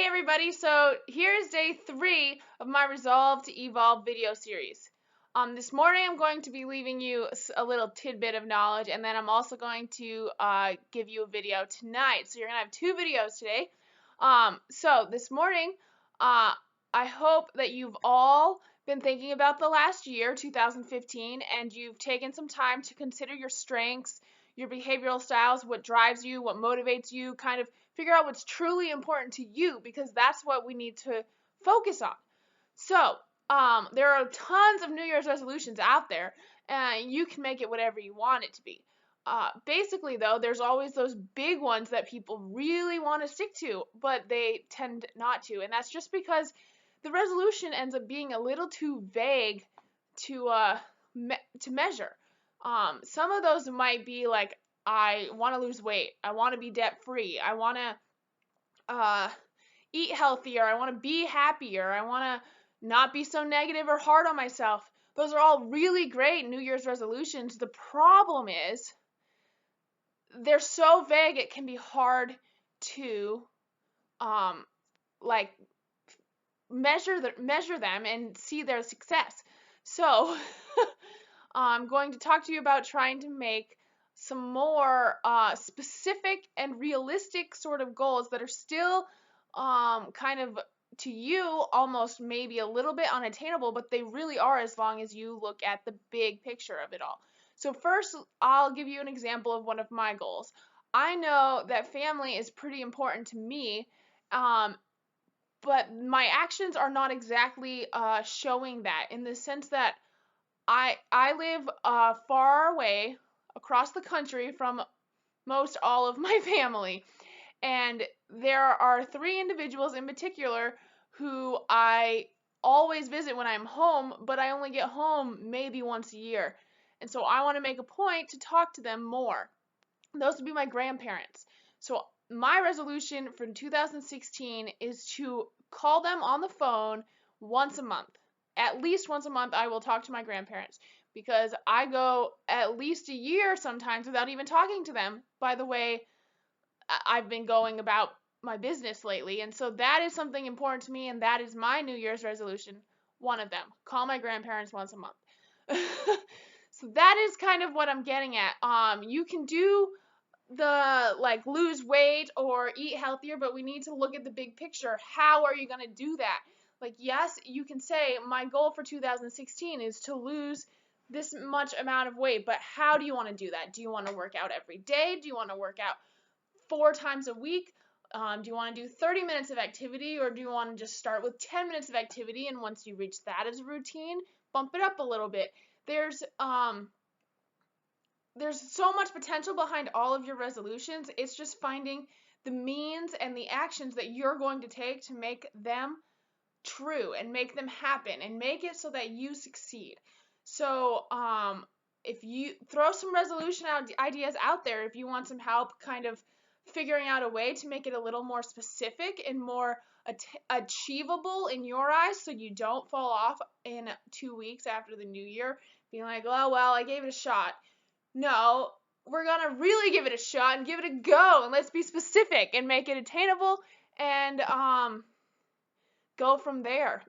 everybody, so here's day 3 of my Resolve to Evolve video series. This morning I'm going to be leaving you a little tidbit of knowledge, and then I'm also going to give you a video tonight. So you're going to have 2 videos today. So this morning, I hope that you've all been thinking about the last year, 2015, and you've taken some time to consider your strengths, your behavioral styles, what drives you, what motivates you, kind of figure out what's truly important to you, because that's what we need to focus on. So, there are tons of New Year's resolutions out there, and you can make it whatever you want it to be. Basically, though, there's always those big ones that people really want to stick to, but they tend not to, and that's just because the resolution ends up being a little too vague to measure. Some of those might be like, I want to lose weight, I want to be debt free, I want to eat healthier, I want to be happier, I want to not be so negative or hard on myself. Those are all really great New Year's resolutions. The problem is they're so vague it can be hard to like measure them and see their success. So I'm going to talk to you about trying to make some more specific and realistic sort of goals that are still kind of, to you, almost maybe a little bit unattainable, but they really are as long as you look at the big picture of it all. So first, I'll give you an example of one of my goals. I know that family is pretty important to me, but my actions are not exactly showing that, in the sense that I live far away across the country from most all of my family, and there are 3 individuals in particular who I always visit when I'm home, but I only get home maybe once a year, and so I want to make a point to talk to them more. Those would be my grandparents. So my resolution for 2016 is to call them on the phone once a month. At least once a month I will talk to my grandparents, because I go at least a year sometimes without even talking to them, by the way I've been going about my business lately. And so that is something important to me, and that is my New Year's resolution, one of them. Call my grandparents once a month. So that is kind of what I'm getting at. You can do the lose weight or eat healthier, but we need to look at the big picture. How are you going to do that? Yes, you can say my goal for 2016 is to lose this much amount of weight, but how do you want to do that? Do you want to work out every day? Do you want to work out 4 times a week? Do you want to do 30 minutes of activity, or do you want to just start with 10 minutes of activity, and once you reach that as a routine, bump it up a little bit? There's so much potential behind all of your resolutions. It's just finding the means and the actions that you're going to take to make them true and make them happen and make it so that you succeed. So if you throw some resolution ideas out there, if you want some help kind of figuring out a way to make it a little more specific and more achievable in your eyes, so you don't fall off in 2 weeks after the new year being like, oh well, I gave it a shot. No, we're gonna really give it a shot and give it a go, and let's be specific and make it attainable, and go from there.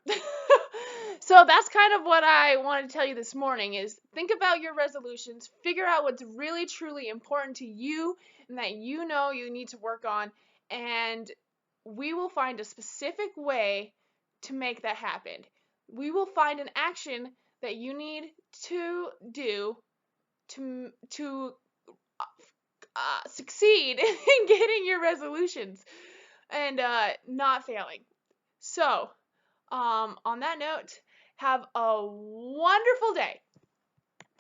So that's kind of what I wanted to tell you this morning, is think about your resolutions, figure out what's really truly important to you and that you know you need to work on, and we will find a specific way to make that happen. We will find an action that you need to do to succeed in getting your resolutions and not failing. So, on that note, have a wonderful day.